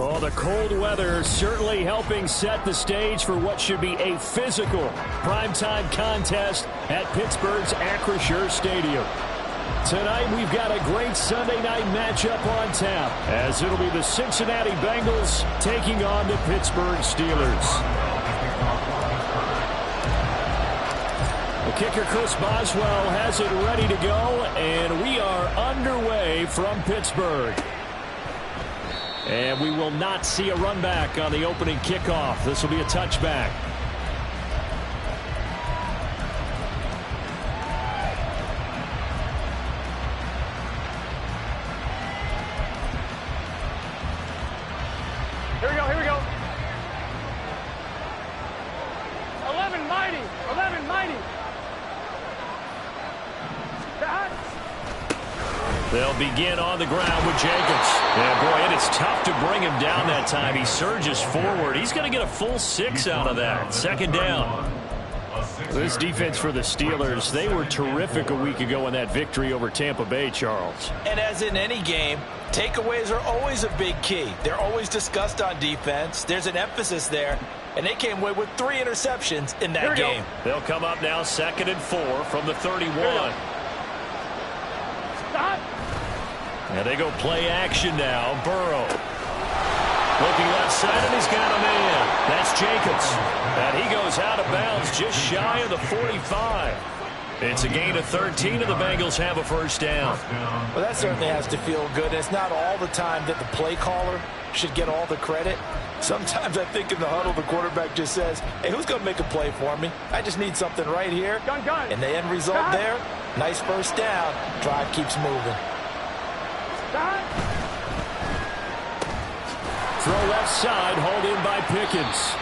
Oh, the cold weather certainly helping set the stage for what should be a physical primetime contest at Pittsburgh's Acrisure Stadium. Tonight we've got a great Sunday night matchup on tap, as it'll be the Cincinnati Bengals taking on the Pittsburgh Steelers. The kicker, Chris Boswell, has it ready to go, and we are underway from Pittsburgh. And we will not see a run back on the opening kickoff. This will be a touchback. Here we go, here we go. 11 mighty, 11 mighty. They'll begin on the ground with Jacobs. And, boy, and it's tough to bring him down that time. He surges forward. He's going to get a full 6 out of that. Second down. This defense for the Steelers, they were terrific a week ago in that victory over Tampa Bay, Charles. And as in any game, takeaways are always a big key. They're always discussed on defense. There's an emphasis there. And they came away with 3 interceptions in that game. They'll come up now 2nd and 4 from the 31. Stop. And they go play action now. Burrow. Looking left side, and he's got a man. That's Jacobs. And he goes out of bounds just shy of the 45. It's a gain of 13, and the Bengals have a first down. Well, that certainly has to feel good. It's not all the time that the play caller should get all the credit. Sometimes I think in the huddle, the quarterback just says, hey, who's going to make a play for me? I just need something right here. Gun. And the end result there, nice first down. Drive keeps moving. Throw left side, hauled in by Pickens.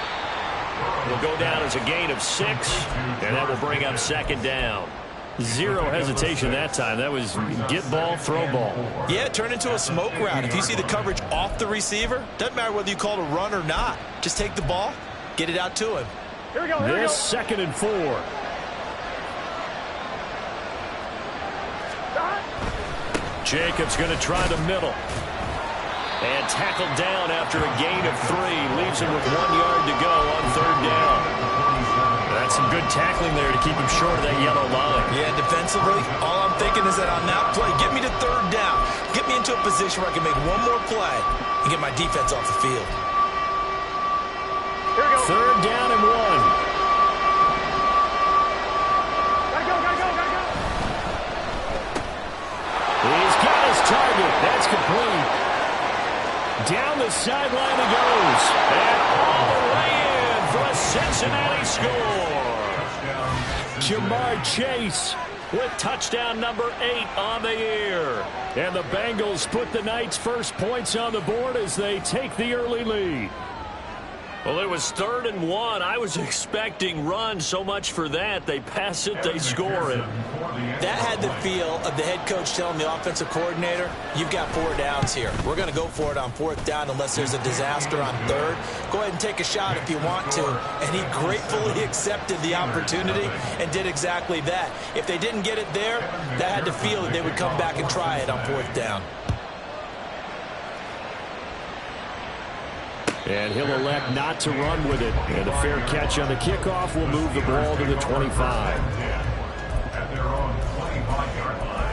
It'll go down as a gain of 6, and that will bring up second down. Zero hesitation that time. That was get ball, throw ball. Yeah, it turned into a smoke route. If you see the coverage off the receiver, doesn't matter whether you call it a run or not. Just take the ball, get it out to him. Here we go, here this we go. 2nd and 4. Jacobs going to try the middle. And tackled down after a gain of 3. Leaves him with 1 yard to go on 3rd down. That's some good tackling there to keep him short of that yellow line. Yeah, defensively, all I'm thinking is that on that play, get me to 3rd down. Get me into a position where I can make one more play and get my defense off the field. Here we go. 3rd down and 1. He's got his target. That's complete. Down the sideline he goes. And all the way in for a Cincinnati score. Jamar Chase with touchdown number 8 on the year. And the Bengals put the night's first points on the board as they take the early lead. Well, it was 3rd and 1. I was expecting run, so much for that. They pass it, they score it. That had the feel of the head coach telling the offensive coordinator, you've got 4 downs here. We're going to go for it on 4th down unless there's a disaster on 3rd. Go ahead and take a shot if you want to. And he gratefully accepted the opportunity and did exactly that. If they didn't get it there, that had the feel that they would come back and try it on 4th down. And he'll elect not to run with it. And a fair catch on the kickoff will move the ball to the 25. At their own 25-yard line.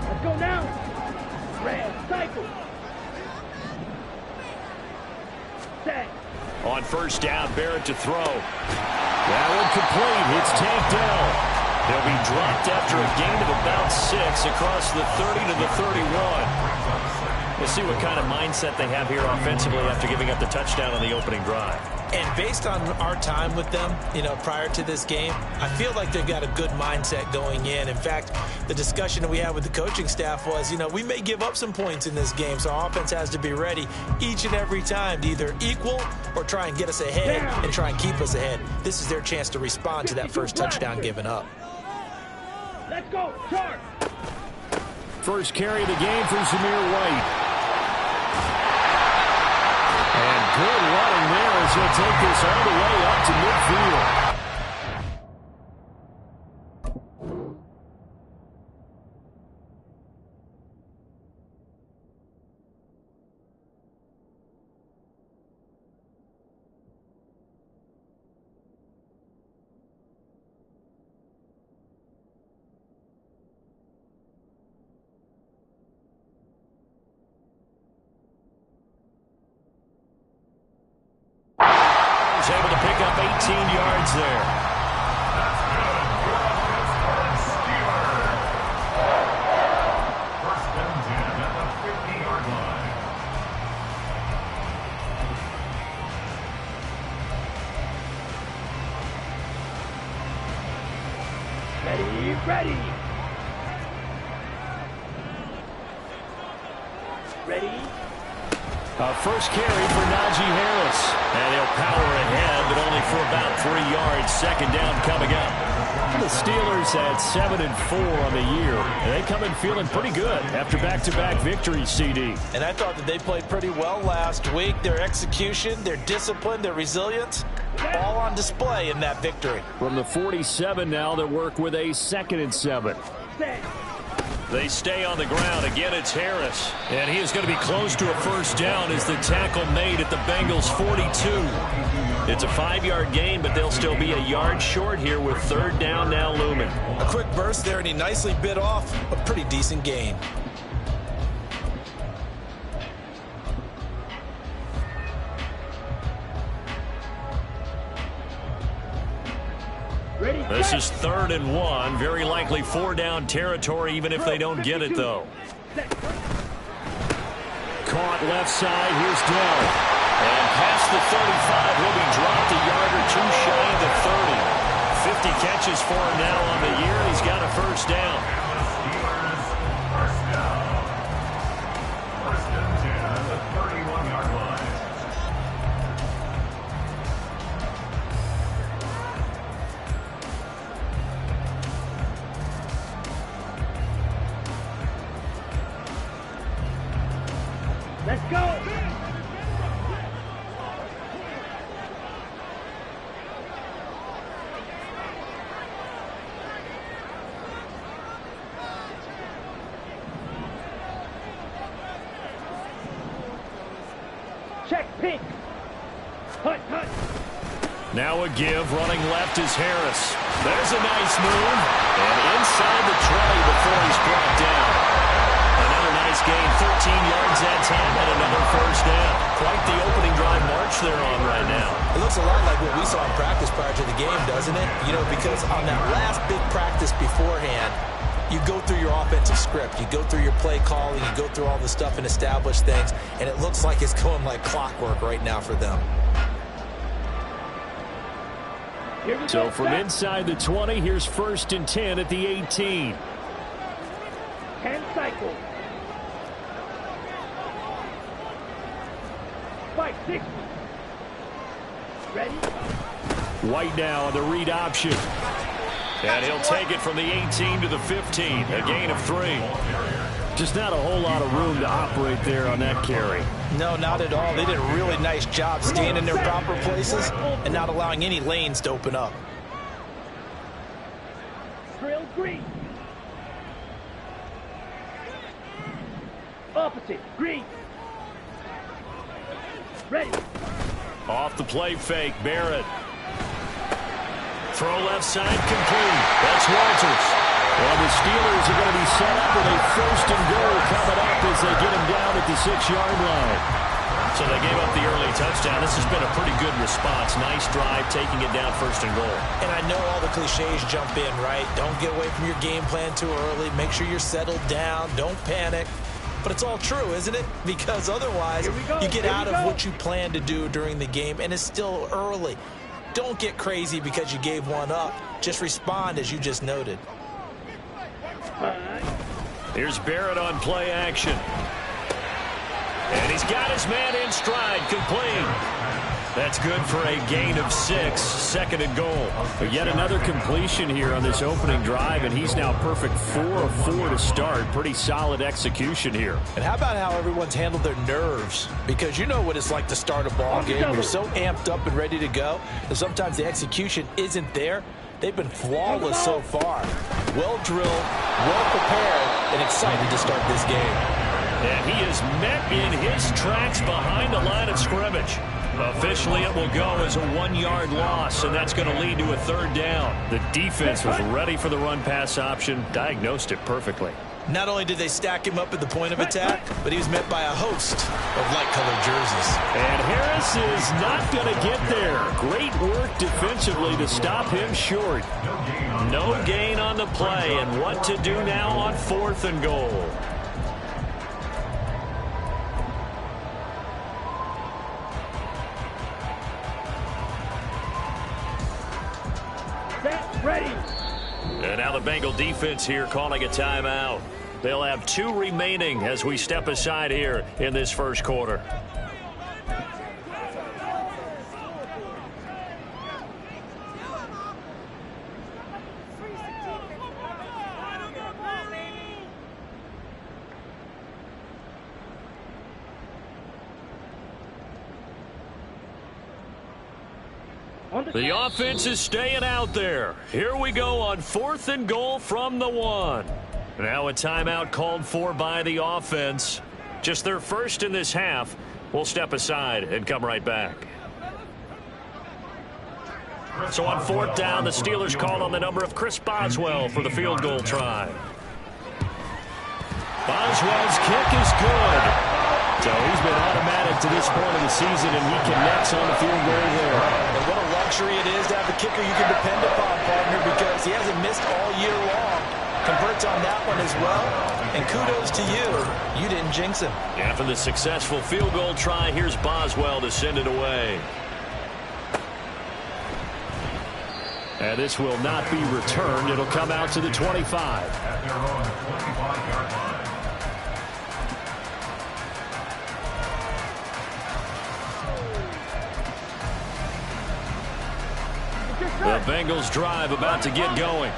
Let's go now. Red cycle. Set. On 1st down, Barrett to throw. That one complete. It's tanked down. They'll be dropped after a gain of about 6 across the 30 to the 31. We'll see what kind of mindset they have here offensively after giving up the touchdown on the opening drive. And based on our time with them, prior to this game, I feel like they've got a good mindset going in. In fact, the discussion that we had with the coaching staff was, we may give up some points in this game, so our offense has to be ready each and every time to either equal or try and get us ahead and try and keep us ahead. This is their chance to respond to that first touchdown given up. Let's go. Charge. first carry of the game for Zamir White. And good running there as he'll take this all the way up to midfield. Able to pick up 18 yards there. First and 10 at the 50-yard line. Ready. Ready. First carry for Najee Harris. And he'll power ahead, but only for about 3 yards. Second down coming up. The Steelers at 7-4 on the year. And they come in feeling pretty good after back-to-back victories, CD. And I thought that they played pretty well last week. Their execution, their discipline, their resilience, all on display in that victory. From the 47 now, they work with a 2nd and 7. They stay on the ground. Again, it's Harris. And he is going to be close to a first down as the tackle made at the Bengals' 42. It's a 5-yard gain, but they'll still be a yard short here with third down now looming. A quick burst there, and he nicely bit off a pretty decent gain. This is 3rd and 1. Very likely 4-down territory, even if they don't get it, though. Caught left side. Here's Dell. And past the 35, he'll be dropped a yard or two shy of the 30. 50 catches for him now on the year. He's got a first down. First down. First and 10 at the 31-yard line. Let's go. Check pink. Hut. Now a give. Running left is Harris. There's a nice move. And inside the tray before he's brought down. Another nice gain. 13 yards that time and another first down. Quite the opening drive march they're on right now. It looks a lot like what we saw in practice prior to the game, doesn't it? You know, because on that last big practice beforehand, you go through your offensive script. You go through your play calling. You go through all the stuff and establish things. And it looks like it's going like clockwork right now for them. So from inside the 20, here's 1st and 10 at the 18. 10 cycles. 5-6. Ready? White now on the read option. And he'll take it from the 18 to the 15. A gain of 3. Just not a whole lot of room to operate there on that carry. No, not at all. They did a really nice job staying in their proper places and not allowing any lanes to open up. Drill green. Opposite. Green. Ready. Off the play fake. Barrett. Throw left side complete. That's Walters. Well, the Steelers are going to be set up with a 1st and goal coming up as they get him down at the 6-yard line. So they gave up the early touchdown. This has been a pretty good response. Nice drive, taking it down 1st and goal. And I know all the cliches jump in, right? Don't get away from your game plan too early. Make sure you're settled down. Don't panic. But it's all true, isn't it? Because otherwise, you get out of what you plan to do during the game, and it's still early. Don't get crazy because you gave one up. Just respond as you just noted. Here's Barrett on play action. And he's got his man in stride, complete. That's good for a gain of 6, second and goal. But yet another completion here on this opening drive, and he's now perfect 4 of 4 to start. Pretty solid execution here. And how about how everyone's handled their nerves? Because you know what it's like to start a ball game. You're so amped up and ready to go, and sometimes the execution isn't there. They've been flawless so far. Well drilled, well prepared, and excited to start this game. And he is met in his tracks behind the line of scrimmage. Officially, it will go as a 1-yard loss, and that's going to lead to a third down. The defense was ready for the run-pass option, diagnosed it perfectly. Not only did they stack him up at the point of attack, but he was met by a host of light-colored jerseys. And Harris is not going to get there. Great work defensively to stop him short. No gain on the play, and what to do now on 4th and goal. Ready. And now the Bengal defense here calling a timeout. They'll have 2 remaining as we step aside here in this first quarter. The offense is staying out there. Here we go on 4th and goal from the 1. Now a timeout called for by the offense. Just their first in this half. We'll step aside and come right back. So on 4th down, the Steelers call on the number of Chris Boswell for the field goal try. Boswell's kick is good. So he's been automatic to this point of the season, and he connects on the field goal there. And what a luxury it is to have a kicker you can depend upon, partner, because he hasn't missed all year long. Converts on that one as well. And kudos to you. You didn't jinx him. After the successful field goal try, here's Boswell to send it away. And this will not be returned. It'll come out to the 25. At their own 25-yard line. The Bengals drive about to get going.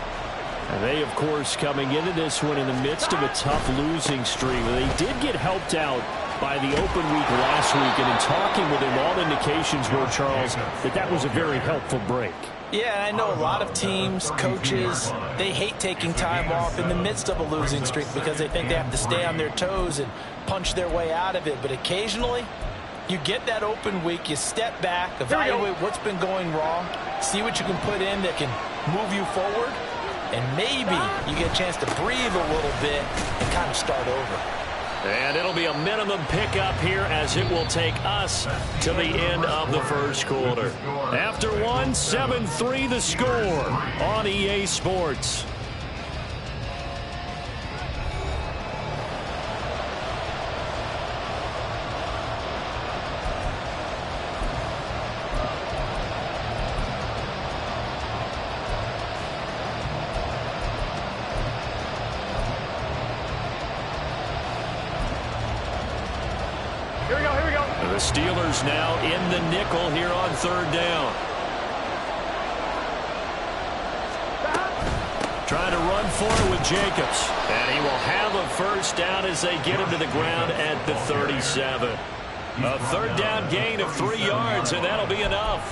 And they, of course, coming into this one in the midst of a tough losing streak. They did get helped out by the open week last week. And in talking with him, all indications were, Charles, that was a very helpful break. Yeah, I know a lot of teams, coaches, they hate taking time off in the midst of a losing streak because they think they have to stay on their toes and punch their way out of it. But occasionally, you get that open week, you step back, evaluate what's been going wrong, see what you can put in that can move you forward, and maybe you get a chance to breathe a little bit and kind of start over. And it'll be a minimum pickup here as it will take us to the end of the first quarter. After 1, 7-3 the score on EA Sports. The Steelers now in the nickel here on 3rd down. Trying to run for it with Jacobs. And he will have a first down as they get him to the ground at the 37. A 3rd down gain of 3 yards, and that'll be enough.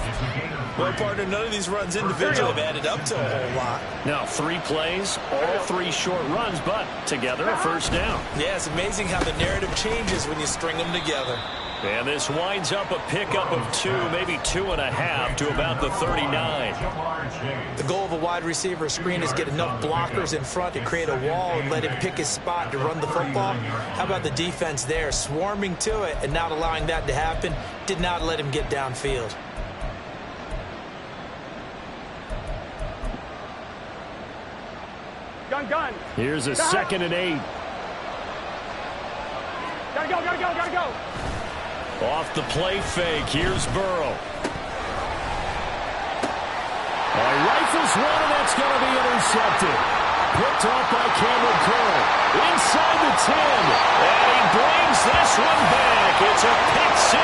Well, partner, none of these runs individually have added up to a whole lot. Now 3 plays, all 3 short runs, but together a first down. Yeah, it's amazing how the narrative changes when you string them together. And this winds up a pickup of 2, maybe 2.5 to about the 39. The goal of a wide receiver screen is get enough blockers in front to create a wall and let him pick his spot to run the football. How about the defense there, swarming to it and not allowing that to happen? Did not let him get downfield. Gun. Here's a 2nd and 8. Gotta go. Off the play fake, here's Burrow. Rifles one, and that's going to be intercepted. Picked off by Cameron Curl. Inside the 10. And he brings this one back. It's a pick 6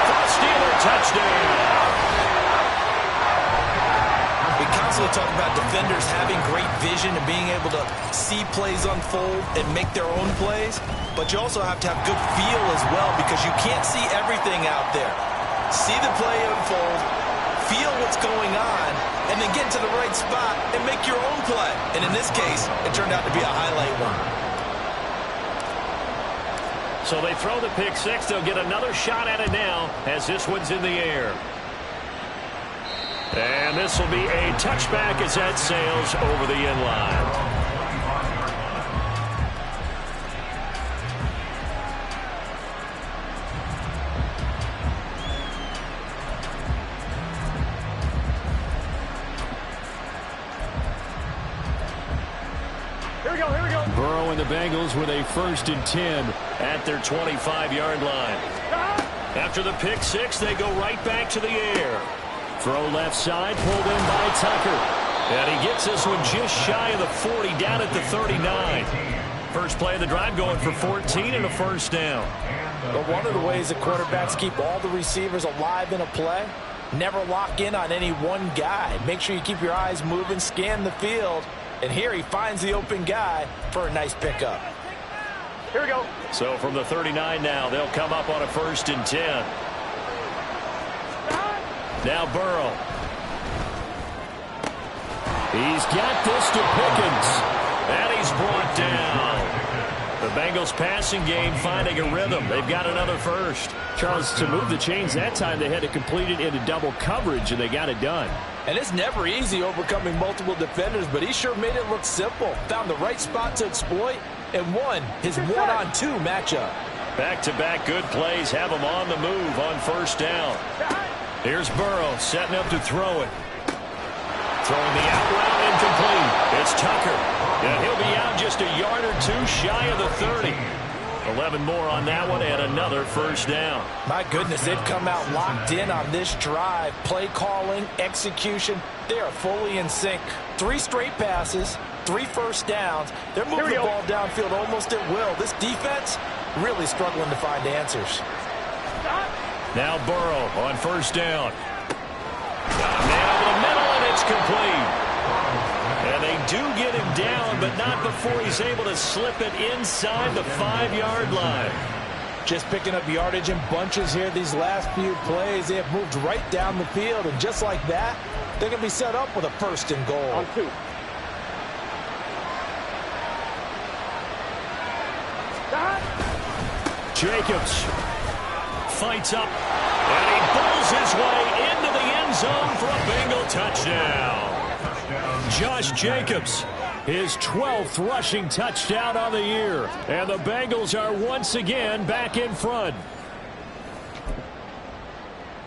for a Steeler touchdown. constantly talk about defenders having great vision and being able to see plays unfold and make their own plays, but you also have to have good feel as well because you can't see everything out there. See the play unfold, feel what's going on, and then get to the right spot and make your own play. And in this case, it turned out to be a highlight one. So they throw the pick six. They'll get another shot at it now as this one's in the air. And this will be a touchback as that sails over the end line. Here we go. Burrow and the Bengals with a 1st and 10 at their 25-yard line. After the pick six, they go right back to the air. Throw left side, pulled in by Tucker. And he gets this one just shy of the 40, down at the 39. First play of the drive going for 14 and a 1st down. But one of the ways that quarterbacks keep all the receivers alive in a play, never lock in on any one guy. Make sure you keep your eyes moving, scan the field. And here he finds the open guy for a nice pickup. Here we go. So from the 39 now, they'll come up on a 1st and 10. Now Burrow. He's got this to Pickens. And he's brought down. The Bengals passing game finding a rhythm. They've got another 1st. Charles, to move the chains that time, they had to complete it into double coverage, and they got it done. And it's never easy overcoming multiple defenders, but he sure made it look simple. Found the right spot to exploit and won his one-on-two matchup. Back-to-back good plays have him on the move on 1st down. Here's Burrow setting up to throw it. Throwing the out route incomplete. It's Tucker. And he'll be out just a yard or two shy of the 30. 11 more on that one and another 1st down. My goodness, they've come out locked in on this drive. Play calling, execution, they are fully in sync. 3 straight passes, 3 1st downs. They're moving the ball downfield almost at will. This defense really struggling to find answers. Now Burrow on 1st down. Man over the middle, and it's complete. And they do get him down, but not before he's able to slip it inside the 5-yard line. Just picking up yardage in bunches here these last few plays. They have moved right down the field, and just like that, they're going to be set up with a 1st and goal. On 2. Jacobs fights up, and he pulls his way into the end zone for a Bengal touchdown. Josh Jacobs, his 12th rushing touchdown on the year. And the Bengals are once again back in front.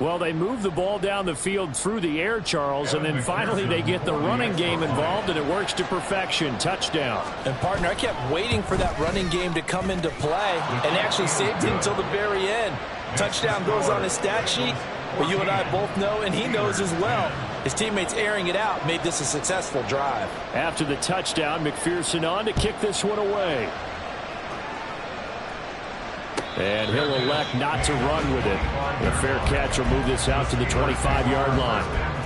Well, they move the ball down the field through the air, Charles, and then finally they get the running game involved, and it works to perfection. Touchdown. And, partner, I kept waiting for that running game to come into play and actually saved it until the very end. Touchdown goes on his stat sheet, but you and I both know, and he knows as well, his teammates airing it out made this a successful drive. After the touchdown, McPherson on to kick this one away. And he'll elect not to run with it. A fair catch will move this out to the 25-yard line.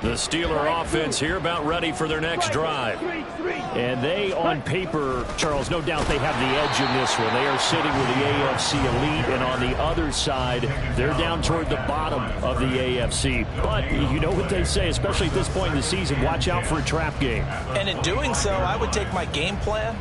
The Steeler offense here about ready for their next drive. And they, on paper, Charles, no doubt they have the edge in this one. They are sitting with the AFC elite, and on the other side, they're down toward the bottom of the AFC. But you know what they say, especially at this point in the season, watch out for a trap game. And in doing so, I would take my game plan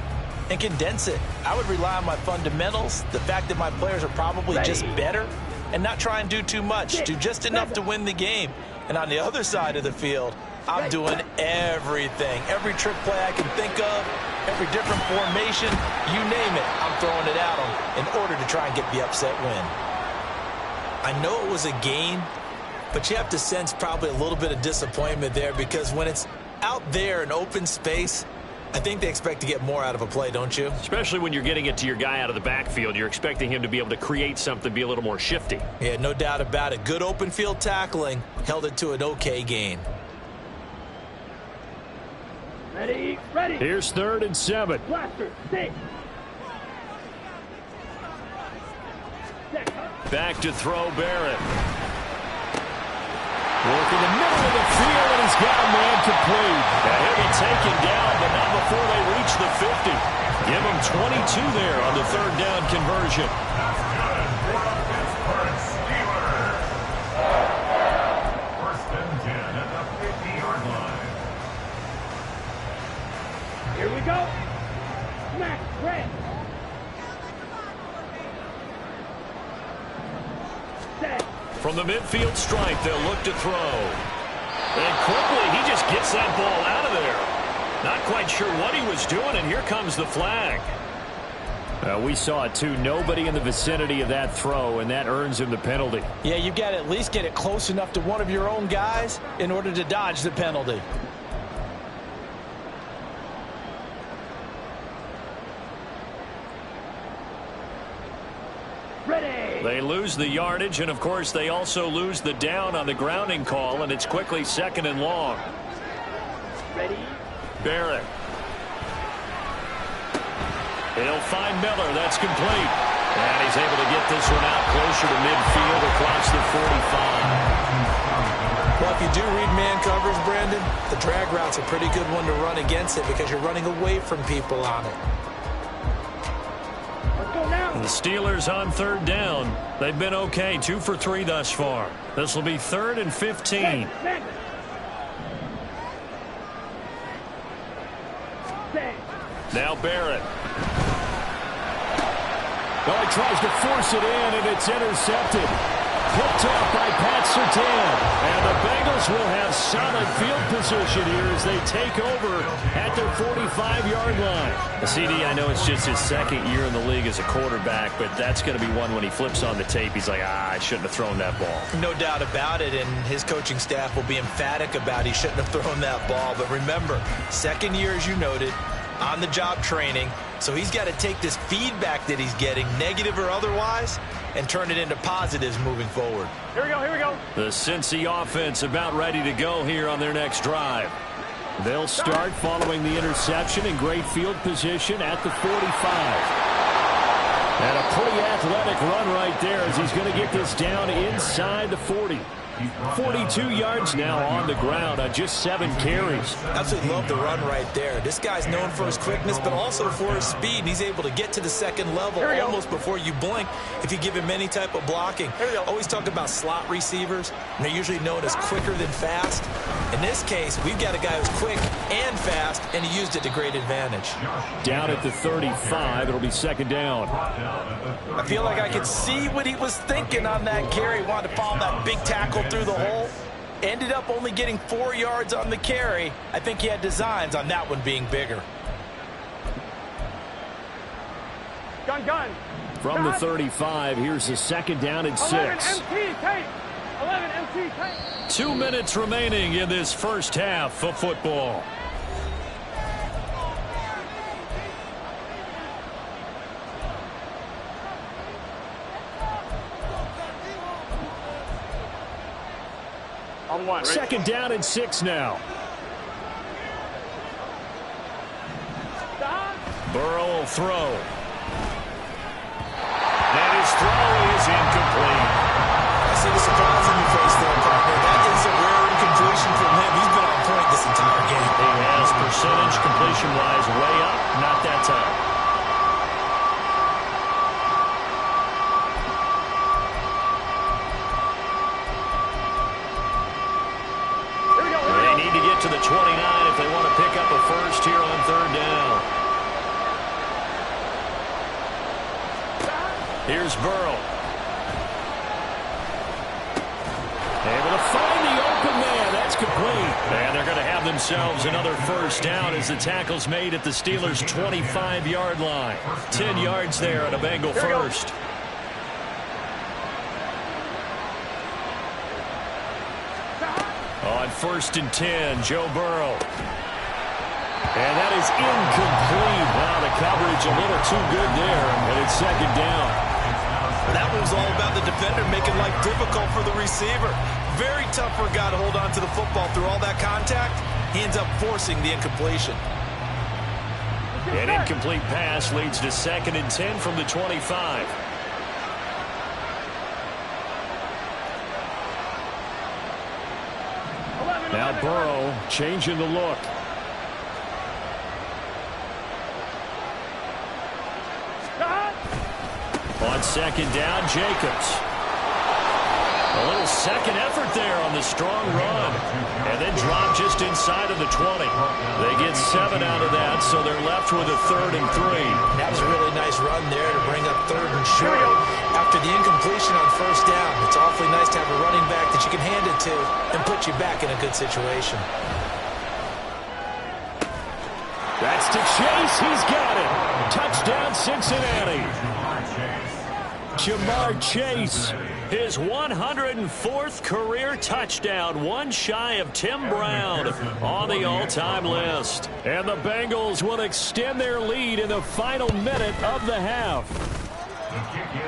and condense it. I would rely on my fundamentals, the fact that my players are probably just better, and not try and do too much, do just enough to win the game. And on the other side of the field, I'm doing everything. Every trick play I can think of, every different formation, you name it, I'm throwing it at them in order to try and get the upset win. I know it was a gain, but you have to sense probably a little bit of disappointment there because when it's out there in open space, I think they expect to get more out of a play, don't you? Especially when you're getting it to your guy out of the backfield. You're expecting him to be able to create something, be a little more shifty. Yeah, no doubt about it. Good open field tackling held it to an okay gain. Ready. Here's 3rd and 7. Blaster, 6. Back to throw Barrett. Working the middle of the field, and he's got a man complete. Now he'll be taken down, but not before they reach the 50. Give him 22 there on the third down conversion. That's good for the Pittsburgh Steelers. First and 10 at the 50-yard line. Here we go. Smack, red. Set. From the midfield stripe, they'll look to throw. And quickly, he just gets that ball out of there. Not quite sure what he was doing, and here comes the flag. We saw it, too. Nobody in the vicinity of that throw, and that earns him the penalty. Yeah, you've got to at least get it close enough to one of your own guys in order to dodge the penalty. Ready. They lose the yardage, and, of course, they also lose the down on the grounding call, and it's quickly 2nd and long. Ready. Barrett. He'll find Miller. That's complete. And he's able to get this one out closer to midfield across the 45. Well, if you do read man coverage, Brandon, the drag route's a pretty good one to run against it because you're running away from people on it. Let's go now. The Steelers on third down. They've been okay, 2 for 3 thus far. This will be 3rd and 15. Set. Set. Now Barrett. Oh, he tries to force it in, and it's intercepted. Picked off by Pat Surtain. And the Bengals will have solid field position here as they take over at their 45-yard line. The CD, I know it's just his 2nd year in the league as a quarterback, but that's going to be one when he flips on the tape. He's like, I shouldn't have thrown that ball. No doubt about it, and his coaching staff will be emphatic about he shouldn't have thrown that ball. But remember, 2nd year, as you noted, on-the-job training. So he's got to take this feedback that he's getting, negative or otherwise, and turn it into positives moving forward. Here we go, here we go. The Cincy offense about ready to go here on their next drive. They'll start following the interception in great field position at the 45. And a pretty athletic run right there as he's going to get this down inside the 40. 42 yards now on the ground on just 7 carries. Absolutely love the run right there. This guy's known for his quickness, but also for his speed. And he's able to get to the 2nd level almost before you blink if you give him any type of blocking. Always talk about slot receivers, and they're usually known as quicker than fast. In this case, we've got a guy who's quick and fast, and he used it to great advantage. Down at the 35, it'll be 2nd down. I feel like I could see what he was thinking on that carry. He wanted to follow that big tackle through the hole. Ended up only getting 4 yards on the carry. I think he had designs on that one being bigger. Gun. From the 35, here's the 2nd down and 6. 11 MT tape. 11 MT tape. 2 minutes remaining in this first half of football. On 1. 2nd down and 6 now. Stop. Burrow will throw. And his throw is incomplete. I see the surprise in your face there, partner. That is a rare incompletion from him. He's been on point this entire game. He has percentage completion-wise way up, not that time. They need to get to the 29 if they want to pick up a first here on 3rd down. Here's Burrow. Able to find the open man. That's complete. And they're going to have themselves another first down as the tackle's made at the Steelers' 25-yard line. 10 yards there on a Bengal first. On 1st and 10, Joe Burrow. And that is incomplete. Wow, the coverage a little too good there, and it's 2nd down. That was all about the defender making life difficult for the receiver. Very tough for a guy to hold on to the football through all that contact. He ends up forcing the incompletion. An incomplete pass leads to 2nd and 10 from the 25. Now Burrow changing the look. On second down, Jacobs. A little second effort there on the strong run. And then drop just inside of the 20. They get 7 out of that, so they're left with a 3rd and 3. That was a really nice run there to bring up 3rd and short. After the incompletion on first down, it's awfully nice to have a running back that you can hand it to and put you back in a good situation. That's to Chase. He's got it. Touchdown, Cincinnati. Jamar Chase, his 104th career touchdown, one shy of Tim Brown on the all-time list. And the Bengals will extend their lead in the final minute of the half.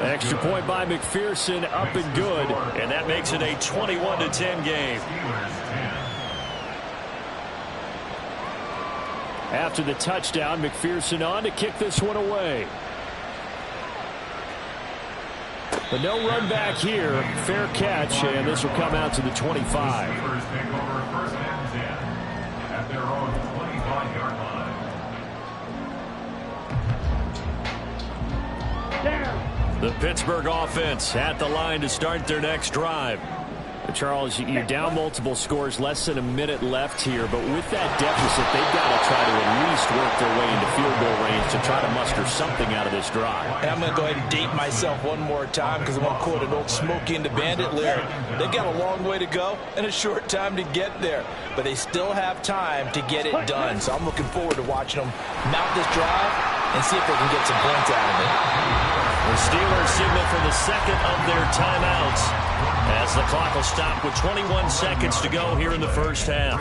Extra point by McPherson, up and good, and that makes it a 21-10 game. After the touchdown, McPherson on to kick this one away. But no run back here. Fair catch, and this will come out to the 25. At their own 25-yard line. Down. The Pittsburgh offense at the line to start their next drive. Charles, you're down multiple scores, less than a minute left here, but with that deficit, they've got to try to at least work their way into field goal range to try to muster something out of this drive. And I'm going to go ahead and date myself one more time because I want to quote an old Smokey and the Bandit lyric. They've got a long way to go and a short time to get there, but they still have time to get it done. So I'm looking forward to watching them mount this drive and see if they can get some points out of it. The Steelers signal for the second of their timeouts as the clock will stop with 21 seconds to go here in the first half.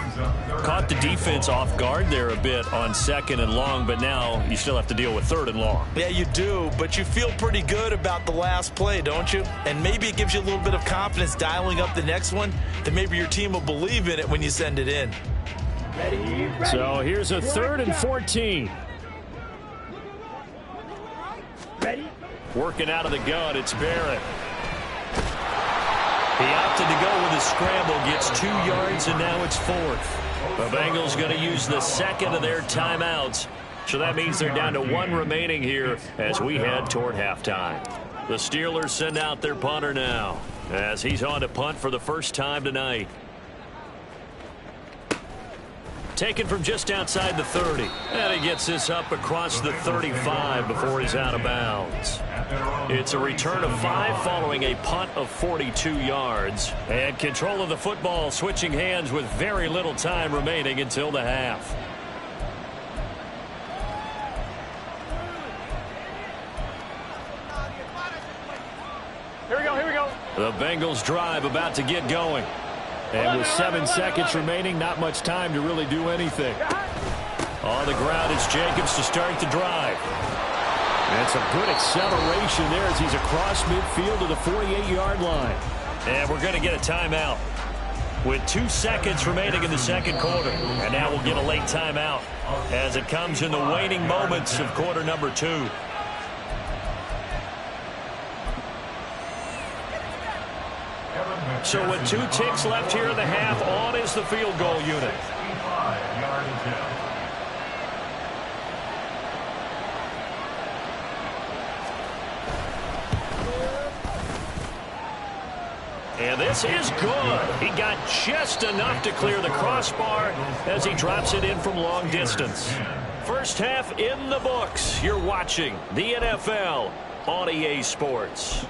Caught the defense off guard there a bit on second and long, but now you still have to deal with 3rd and long. Yeah, you do, but you feel pretty good about the last play, don't you? And maybe it gives you a little bit of confidence dialing up the next one, that maybe your team will believe in it when you send it in. Ready. So here's a 3rd and 14. Ready. Working out of the gun, it's Barrett. He opted to go with a scramble, gets 2 yards, and now it's 4th. The Bengals going to use the second of their timeouts, so that means they're down to 1 remaining here as we head toward halftime. The Steelers send out their punter now as he's on to punt for the first time tonight. Taken from just outside the 30. And he gets this up across the 35 before he's out of bounds. It's a return of 5 following a punt of 42 yards. And control of the football switching hands with very little time remaining until the half. Here we go. Here we go. The Bengals drive about to get going. And with 7 seconds remaining, not much time to really do anything. On the ground, it's Jacobs to start the drive. That's a good acceleration there as he's across midfield to the 48-yard line. And we're going to get a timeout with 2 seconds remaining in the second quarter. And now we'll get a late timeout as it comes in the waning moments of quarter number 2. So with 2 ticks left here in the half, on is the field goal unit. And this is good. He got just enough to clear the crossbar as he drops it in from long distance. First half in the books. You're watching the NFL on EA Sports.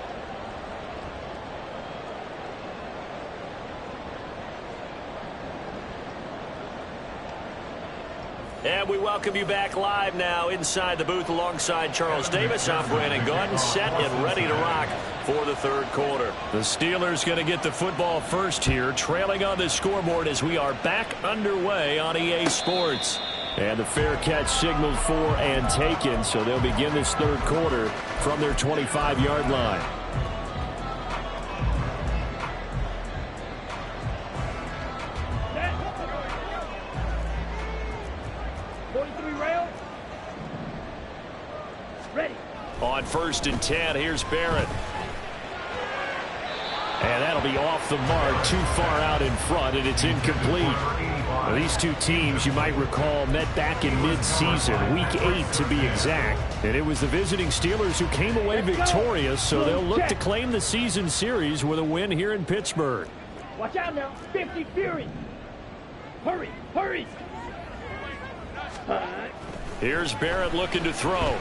And we welcome you back live now inside the booth alongside Charles Davis. I'm Brandon Gordon, set and ready to rock for the third quarter. The Steelers going to get the football first here, trailing on the scoreboard as we are back underway on EA Sports. And the fair catch signaled for and taken, so they'll begin this third quarter from their 25-yard line. On 1st and 10, here's Barrett. And that'll be off the mark, too far out in front, and it's incomplete. Now, these two teams, you might recall, met back in mid-season, Week 8 to be exact. And it was the visiting Steelers who came away victorious, so they'll look to claim the season series with a win here in Pittsburgh. Watch out now. 50 Fury. Hurry, hurry. Here's Barrett looking to throw.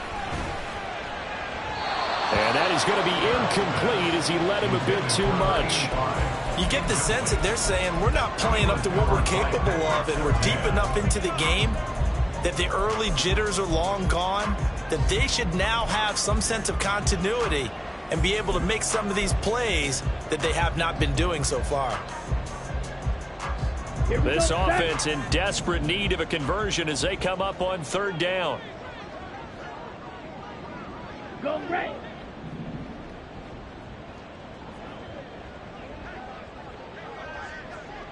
And that is going to be incomplete as he led him a bit too much. You get the sense that they're saying we're not playing up to what we're capable of, and we're deep enough into the game that the early jitters are long gone, that they should now have some sense of continuity and be able to make some of these plays that they have not been doing so far. This offense in desperate need of a conversion as they come up on 3rd down. Go right.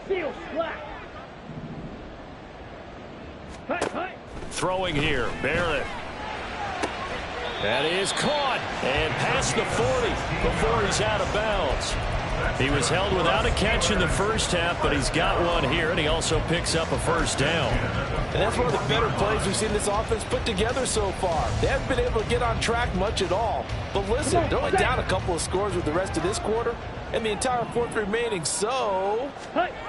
Field flat. Hi. Throwing here, Barrett. That is caught and past the 40 before he's out of bounds. He was held without a catch in the first half, but he's got one here, and he also picks up a 1st down. And that's one of the better plays we've seen this offense put together so far. They haven't been able to get on track much at all. But listen, they're only down a couple of scores with the rest of this quarter, and the entire 4th remaining, so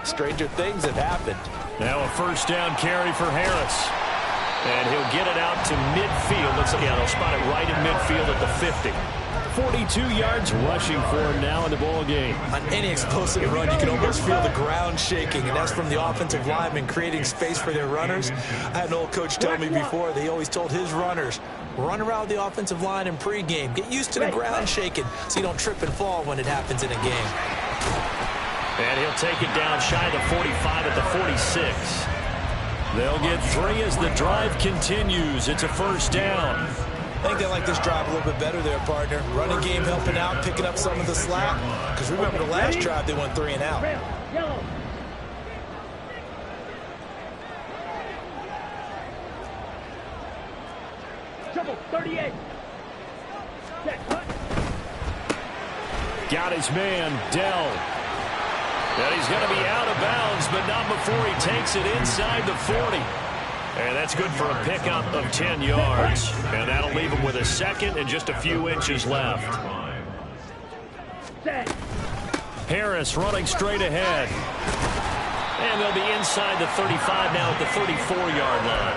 stranger things have happened. Now a 1st down carry for Harris. And he'll get it out to midfield. Let's see, they'll spot it right in midfield at the 50. 42 yards rushing for him now in the ball game. On any explosive run, you can almost feel the ground shaking, and that's from the offensive linemen creating space for their runners. I had an old coach tell me before, they always told his runners, run around the offensive line in pregame. Get used to the ground shaking so you don't trip and fall when it happens in a game. And he'll take it down shy of the 45 at the 46. They'll get 3 as the drive continues. It's a 1st down. I think they like this drive a little bit better there, partner. Running game helping out, picking up some of the slack. Because remember the last drive, they went 3 and out. Yellow. Trouble, 38. Got his man, Dell. And he's going to be out of bounds, but not before he takes it inside the 40. And that's good for a pickup of 10 yards. And that'll leave him with a 2nd and just a few inches left. Harris running straight ahead. And they'll be inside the 35 now at the 34-yard line.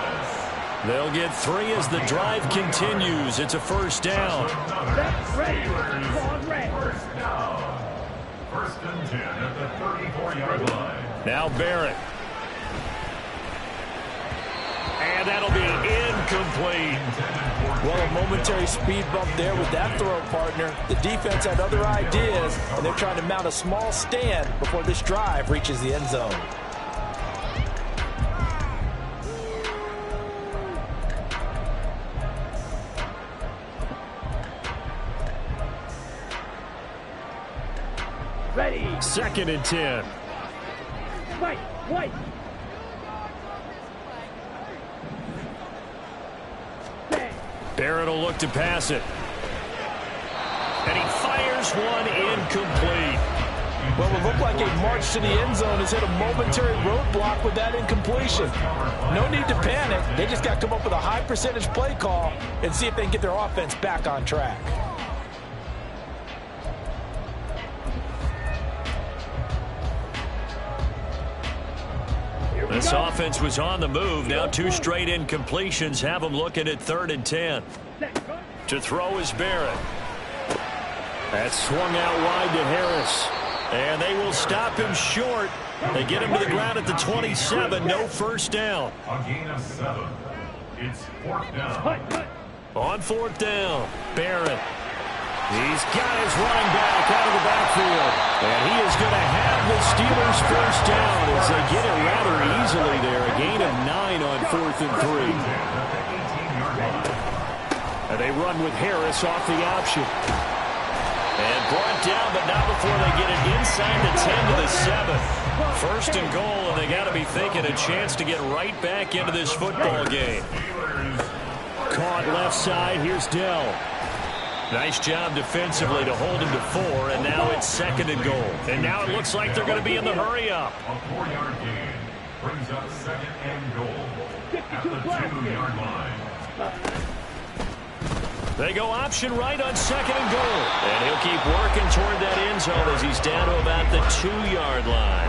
They'll get 3 as the drive continues. It's a 1st down. First and 10 at the 34-yard line. Now Barrett. And that'll be incomplete. Well, a momentary speed bump there with that throw, partner. The defense had other ideas, and they're trying to mount a small stand before this drive reaches the end zone. Ready. 2nd and 10. White. Barrett will look to pass it. And he fires one incomplete. Well, it looked like a march to the end zone has hit a momentary roadblock with that incompletion. No need to panic. They just got to come up with a high percentage play call and see if they can get their offense back on track. This offense was on the move. Now 2 straight incompletions have them looking at 3rd and 10. To throw is Barrett. That's swung out wide to Harris. And they will stop him short. They get him to the ground at the 27. No 1st down. A gain of 7. It's 4th down. On 4th down, Barrett. He's got his running back out of the backfield. And he is going to have the Steelers 1st down as they get it rather easily there. A gain of 9 on 4th and 3. And they run with Harris off the option. And brought down, but not before they get it inside the 10 to the 7. 1st and goal, and they got to be thinking a chance to get right back into this football game. Caught left side. Here's Dell. Nice job defensively to hold him to 4, and now it's 2nd and goal. And now it looks like they're going to be in the hurry-up. A 4-yard gain brings up 2nd and goal at the 2-yard line. They go option right on 2nd and goal. And he'll keep working toward that end zone as he's down to about the 2-yard line.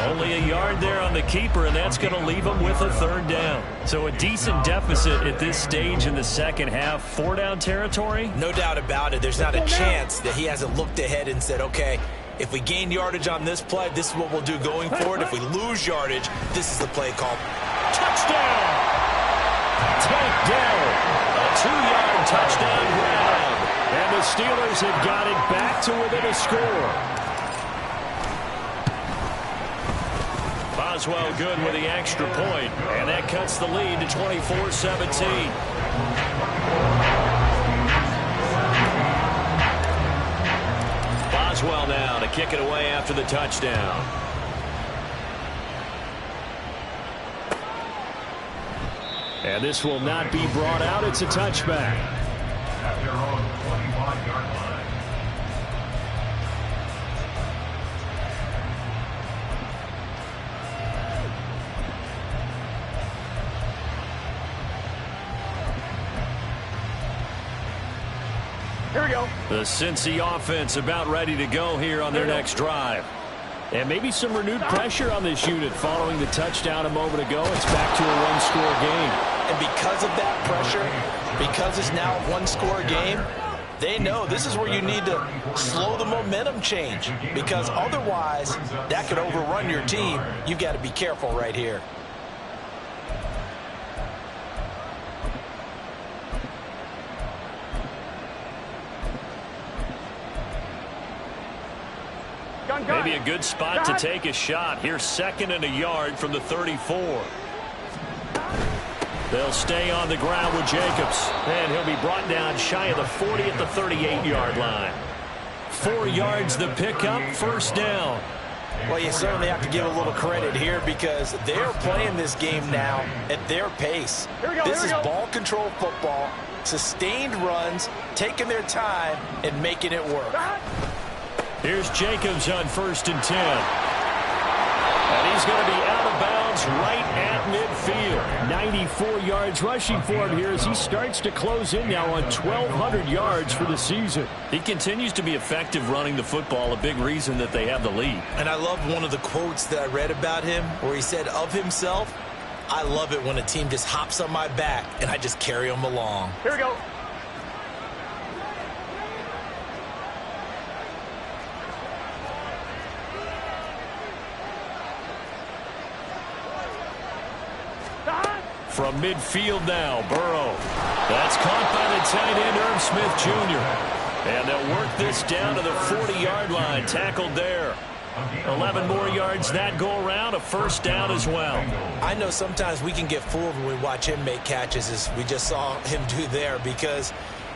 Only a yard there on the keeper, and that's going to leave him with a 3rd down. So a decent deficit at this stage in the second half. 4-down territory? No doubt about it. There's not a chance that he hasn't looked ahead and said, okay, if we gain yardage on this play, this is what we'll do going forward. If we lose yardage, this is the play call. Touchdown! Takedown! A 2-yard touchdown grab. And the Steelers have got it back to within a score. Boswell good with the extra point, and that cuts the lead to 24-17. Boswell now to kick it away after the touchdown. And this will not be brought out. It's a touchback. At their own 25-yard line. Here we go. The Cincy offense about ready to go here on their next drive. And maybe some renewed pressure on this unit following the touchdown a moment ago. It's back to a one-score game. And because of that pressure, because it's now a one-score game, they know this is where you need to slow the momentum change, because otherwise that could overrun your team. You've got to be careful right here. Maybe a good spot to take a shot. Here's 2nd and a yard from the 34. They'll stay on the ground with Jacobs. And he'll be brought down shy of the 40 at the 38-yard line. 4 yards the pickup, 1st down. Well, you certainly have to give a little credit here because they're playing this game now at their pace. This is ball control football, sustained runs, taking their time and making it work. Here's Jacobs on 1st and 10. And he's going to be out of bounds right at midfield. 94 yards rushing for him here as he starts to close in now on 1,200 yards for the season. He continues to be effective running the football, a big reason that they have the lead. And I love one of the quotes that I read about him where he said of himself, I love it when a team just hops on my back and I just carry them along. Here we go. From midfield now, Burrow. That's caught by the tight end, Irv Smith Jr. And they'll work this down to the 40-yard line. Tackled there. 11 more yards that go around, a 1st down as well. I know sometimes we can get fooled when we watch him make catches, as we just saw him do there, because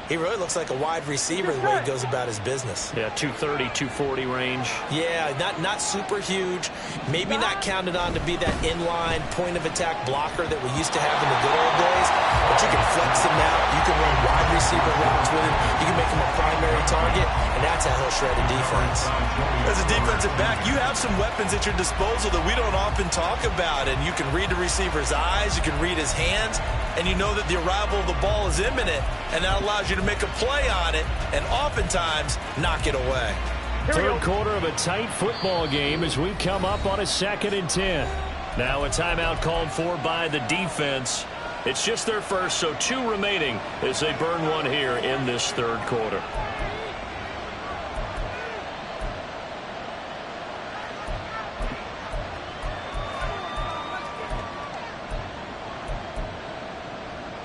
he really looks like a wide receiver the way he goes about his business. Yeah, 230, 240 range. Yeah, not super huge. Maybe not counted on to be that inline point-of-attack blocker that we used to have in the good old days. But you can flex him out. You can run wide receiver routes with him. You can make him a primary target, and that's how he'll shred a defense. As a defensive back, you have some weapons at your disposal that we don't often talk about. And you can read the receiver's eyes. You can read his hands. And you know that the arrival of the ball is imminent. And that allows you to make a play on it and oftentimes knock it away. Third quarter of a tight football game as we come up on a 2nd and 10. Now a timeout called for by the defense. It's just their first, so 2 remaining as they burn one here in this 3rd quarter.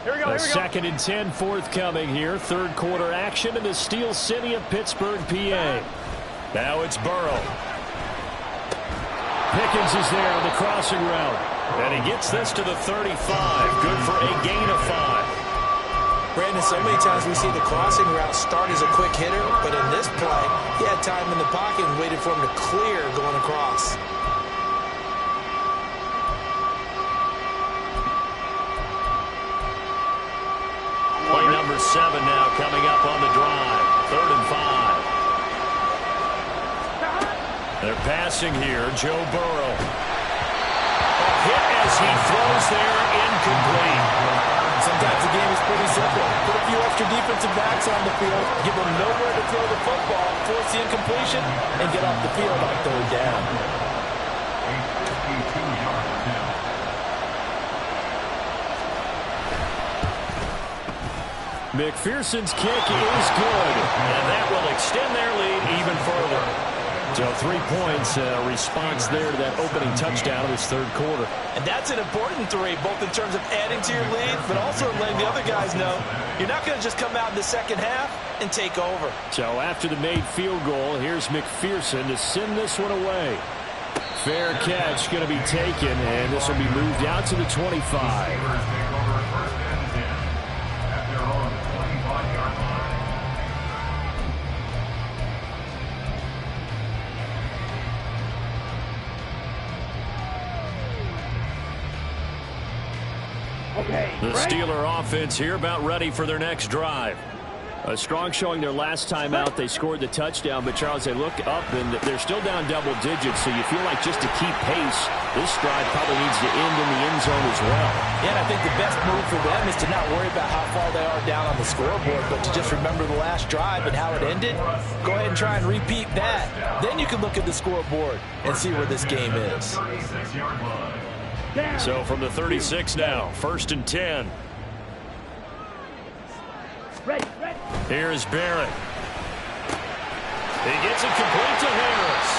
A 2nd and 10 forthcoming here. 3rd quarter action in the Steel City of Pittsburgh, PA. Now it's Burrow. Pickens is there on the crossing route. And he gets this to the 35. Good for a gain of 5. Brandon, so many times we see the crossing route start as a quick hitter, but in this play, he had time in the pocket and waited for him to clear going across. Play number number 7 now coming up on the drive. 3rd and 5. They're passing here. Joe Burrow. A hit as he throws there, incomplete. Sometimes the game is pretty simple. Put a few extra defensive backs on the field, give them nowhere to throw the football, force the incompletion, and get off the field on 3rd down. McPherson's kick is good, and that will extend their lead even further. So 3 points, response there to that opening touchdown of this 3rd quarter. And that's an important 3, both in terms of adding to your lead, but also letting the other guys know you're not going to just come out in the second half and take over. So after the made field goal, here's McPherson to send this one away. Fair catch going to be taken, and this will be moved out to the 25. The Steeler offense here about ready for their next drive. A strong showing their last time out. They scored the touchdown, but Charles, they look up and they're still down double digits, so you feel like just to keep pace, this drive probably needs to end in the end zone as well. Yeah, and I think the best move for them is to not worry about how far they are down on the scoreboard, but to just remember the last drive and how it ended. Go ahead and try and repeat that. Then you can look at the scoreboard and see where this game is. So from the 36 now, 1st and 10. Here's Barrett. He gets it complete to Harris.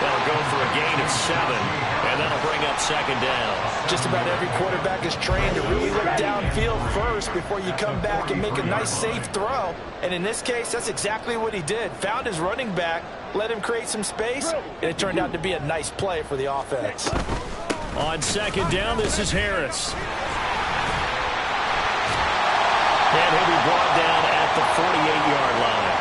They'll go for a gain of 7, and that'll bring up 2nd down. Just about every quarterback is trained to really look downfield first before you come back and make a nice, safe throw. And in this case, that's exactly what he did. Found his running back, let him create some space, and it turned out to be a nice play for the offense. On 2nd down, this is Harris. And he'll be brought down at the 48-yard line.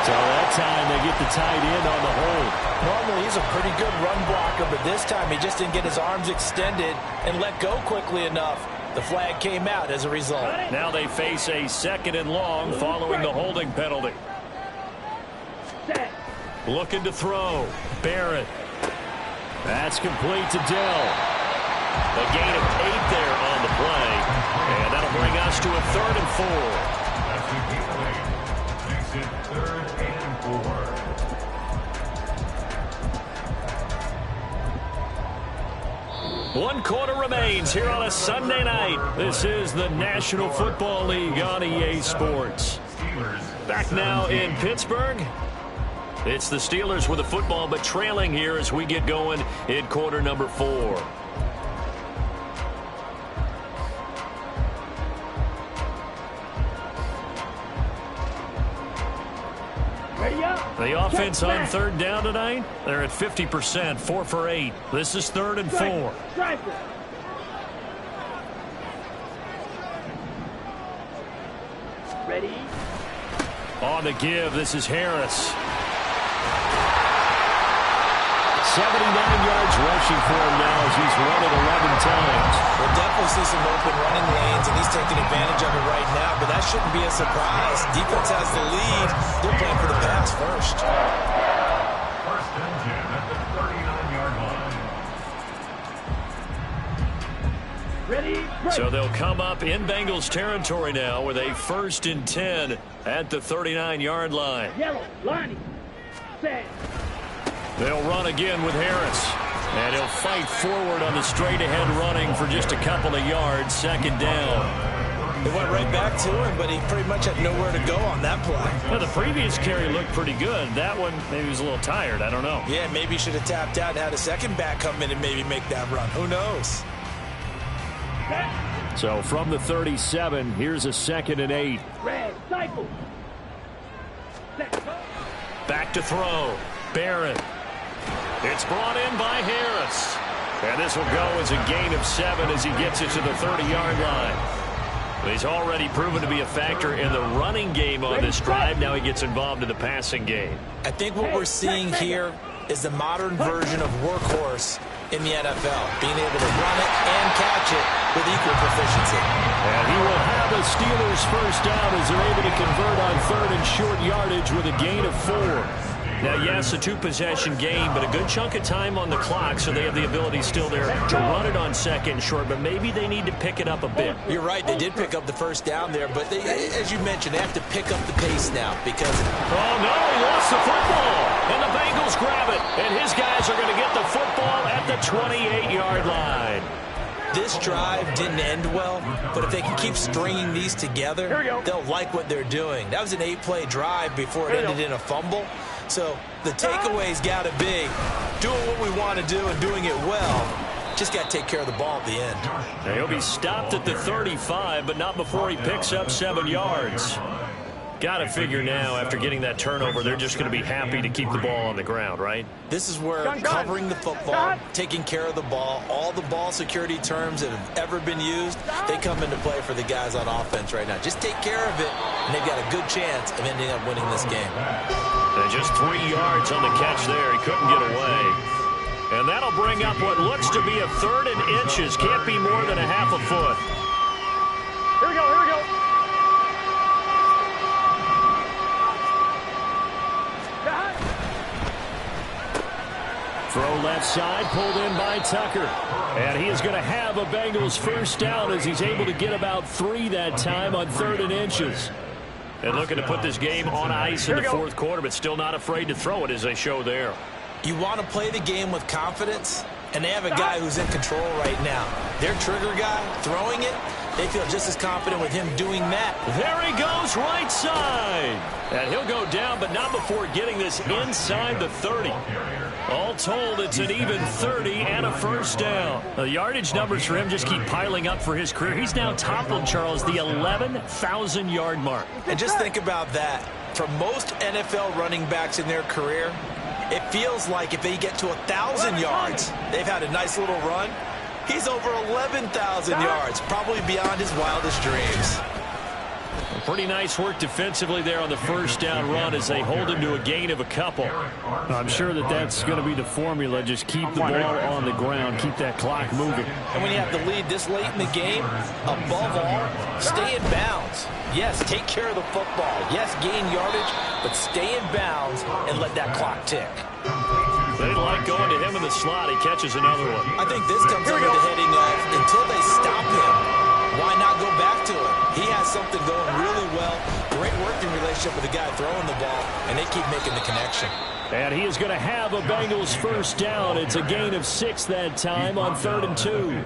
So that time they get the tight end on the hold. Normally he's a pretty good run blocker, but this time he just didn't get his arms extended and let go quickly enough. The flag came out as a result. Now they face a 2nd and long following the holding penalty. Looking to throw. Barrett. That's complete to Dell. A gain of 8 there on the play. And that'll bring us to a 3rd and 4. Makes it 3rd and 4. 1 quarter remains here on a Sunday night. This is the National Football League on EA Sports. Back now in Pittsburgh. It's the Steelers with the football, but trailing here as we get going in quarter number 4. The offense on 3rd down tonight, they're at 50%, 4 for 8. This is 3rd and 4. Ready? On the give, this is Harris. 79 yards rushing for him now as he's run it 11 times. We'll definitely see some open running lanes, and he's taking advantage of it right now, but that shouldn't be a surprise. Defense has the lead. They're playing for the pass first. 1st and 10 at the 39-yard line. Ready? So they'll come up in Bengals territory now with a 1st and 10 at the 39-yard line. Yellow, lining, set. They'll run again with Harris. And he'll fight forward on the straight-ahead running for just a couple of yards. 2nd down. They went right back to him, but he pretty much had nowhere to go on that play. Well, the previous carry looked pretty good. That one, maybe he was a little tired. I don't know. Yeah, maybe he should have tapped out and had a second back come in and maybe make that run. Who knows? So from the 37, here's a 2nd and 8. Red, cycle. Back to throw. Barrett. It's brought in by Harris. And this will go as a gain of 7 as he gets it to the 30-yard line. He's already proven to be a factor in the running game on this drive. Now he gets involved in the passing game. I think what we're seeing here is the modern version of workhorse in the NFL, being able to run it and catch it with equal proficiency. And he will have a Steelers first down as they're able to convert on 3rd and short yardage with a gain of 4. Now, yes, a 2-possession game, but a good chunk of time on the clock, so they have the ability still there to run it on 2nd and short, but maybe they need to pick it up a bit. You're right. They did pick up the first down there, but they, as you mentioned, they have to pick up the pace now because... Oh, no, he lost the football, and the Bengals grab it, and his guys are going to get the football at the 28-yard line. This drive didn't end well, but if they can keep stringing these together, they'll like what they're doing. That was an 8-play drive before it ended in a fumble. So the takeaway's got to be doing what we want to do and doing it well. Just got to take care of the ball at the end. Now he'll be stopped at the 35, but not before he picks up 7 yards. Got to figure now, after getting that turnover, they're just going to be happy to keep the ball on the ground, right? This is where covering the football, taking care of the ball, all the ball security terms that have ever been used, they come into play for the guys on offense right now. Just take care of it, and they've got a good chance of ending up winning this game. And just 3 yards on the catch there. He couldn't get away. And that'll bring up what looks to be a 3rd and inches. Can't be more than a half a foot. Here we go, here we go. Throw left side, pulled in by Tucker. And he is going to have a Bengals first down as he's able to get about 3 that time on 3rd and inches. And looking to put this game on ice in the 4th quarter, but still not afraid to throw it as they show there. You want to play the game with confidence, and they have a guy who's in control right now. Their trigger guy throwing it, they feel just as confident with him doing that. There he goes, right side. And he'll go down, but not before getting this inside the 30. All told, it's an even 30 and a first down. The yardage numbers for him just keep piling up for his career. He's now toppled, Charles, the 11,000-yard mark. And just think about that. For most NFL running backs in their career, it feels like if they get to 1,000 yards, they've had a nice little run. He's over 11,000 yards, probably beyond his wildest dreams. Pretty nice work defensively there on the first down run as they hold him to a gain of a couple. I'm sure that that's going to be the formula. Just keep the ball on the ground, keep that clock moving. And when you have the lead this late in the game, above all, stay in bounds. Yes, take care of the football. Yes, gain yardage, but stay in bounds and let that clock tick. They like going to him in the slot. He catches another one. I think this comes under the heading of until they stop him, why not go back to him? He has something going really well. Great working relationship with the guy throwing the ball, and they keep making the connection. And he is going to have a Bengals first down. It's a gain of 6 that time on 3rd and 2.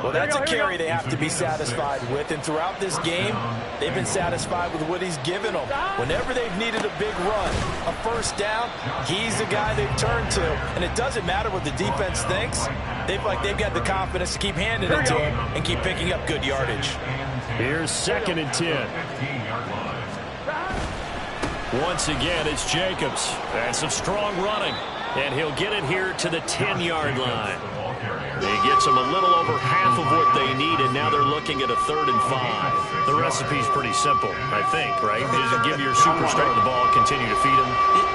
Well, that's a carry they have to be satisfied with. And throughout this game, they've been satisfied with what he's given them. Whenever they've needed a big run, a first down, he's the guy they've turned to. And it doesn't matter what the defense thinks. They've got the confidence to keep handing it to him and keep picking up good yardage. Here's 2nd and 10. Once again, it's Jacobs. And some strong running. And he'll get it here to the 10-yard line. He gets them a little over half of what they need, and now they're looking at a 3rd and 5. The recipe's pretty simple, I think, right? Just give your superstar the ball, continue to feed him.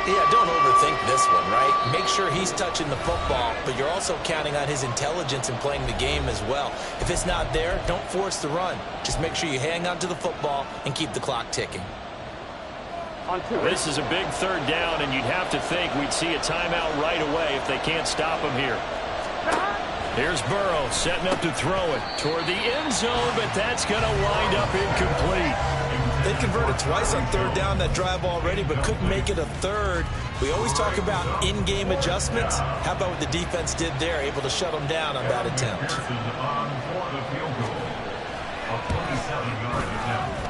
Yeah, don't overthink this one, right? Make sure he's touching the football, but you're also counting on his intelligence in playing the game as well. If it's not there, don't force the run. Just make sure you hang on to the football and keep the clock ticking. This is a big 3rd down, and you'd have to think we'd see a timeout right away if they can't stop him here. Here's Burrow setting up to throw it toward the end zone, but that's going to wind up incomplete. They converted twice on 3rd down that drive already, but couldn't make it a 3rd. We always talk about in-game adjustments. How about what the defense did there, able to shut them down on that attempt?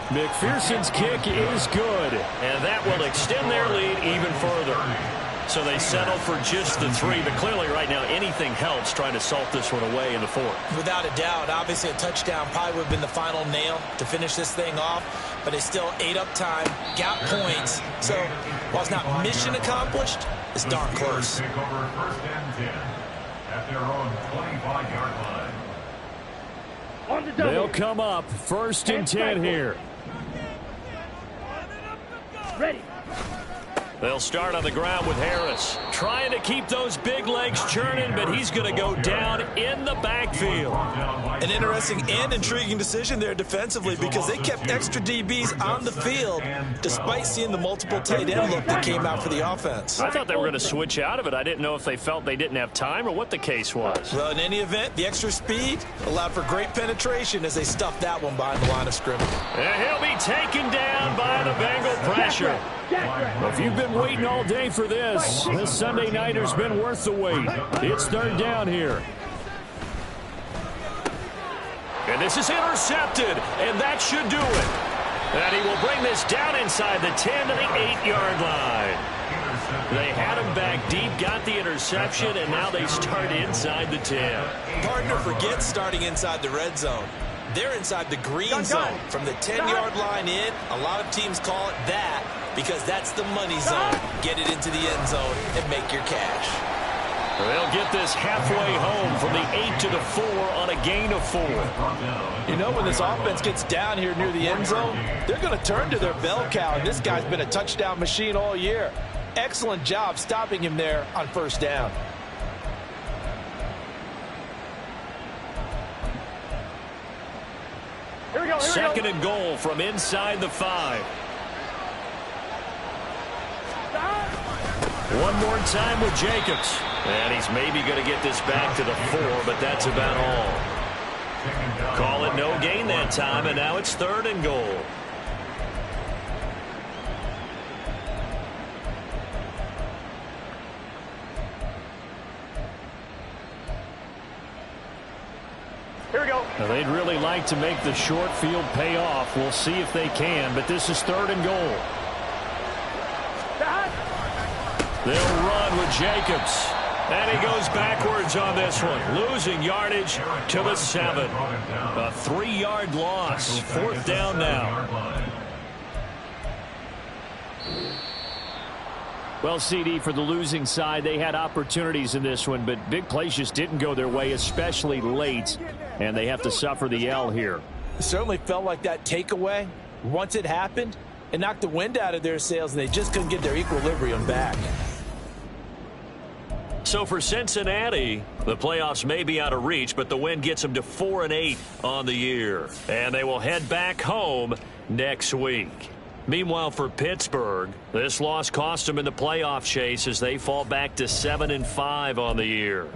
McPherson's kick is good, and that will extend their lead even further. So they settle for just the 3, but clearly right now anything helps trying to salt this one away in the 4th. Without a doubt, obviously a touchdown probably would have been the final nail to finish this thing off, but they still ate up time, got points. So while it's not mission accomplished, it's darn close. Take over 1st and 10 at their own 25-yard line. They'll come up 1st and 10 here. Ready. They'll start on the ground with Harris. trying to keep those big legs churning, but he's going to go down in the backfield. An interesting and intriguing decision there defensively because they kept extra DBs on the field despite seeing the multiple tight end look that came out for the offense. I thought they were going to switch out of it. I didn't know if they felt they didn't have time or what the case was. Well, in any event, the extra speed allowed for great penetration as they stuffed that one behind the line of scrimmage. And he'll be taken down by the Bengal pressure. If you've been waiting all day for this Sunday nighter's been worth the wait. It's third down here. And this is intercepted, and that should do it. And he will bring this down inside the 10 to the 8-yard line. They had him back deep, got the interception, and now they start inside the 10. Partner forgets starting inside the red zone. They're inside the green zone. From the 10-yard line in, a lot of teams call it that because that's the money zone. Get it into the end zone and make your cash. They'll get this halfway home from the 8 to the 4 on a gain of 4. You know, when this offense gets down here near the end zone, they're going to turn to their bell cow, and this guy's been a touchdown machine all year. Excellent job stopping him there on first down. Second and goal from inside the 5. One more time with Jacobs. And he's maybe going to get this back to the 4, but that's about all. Call it no gain that time, and now it's third and goal. Here we go. Now, they'd really like to make the short field pay off. We'll see if they can, but this is third and goal. They'll run with Jacobs. And he goes backwards on this one, losing yardage to the 7. A 3-yard loss, fourth down now. Well, CD, for the losing side, they had opportunities in this one, but big plays just didn't go their way, especially late, and they have to suffer the L here. It certainly felt like that takeaway, once it happened, it knocked the wind out of their sails, and they just couldn't get their equilibrium back. So for Cincinnati, the playoffs may be out of reach, but the win gets them to 4-8 on the year. And they will head back home next week. Meanwhile, for Pittsburgh, this loss cost them in the playoff chase as they fall back to 7-5 on the year.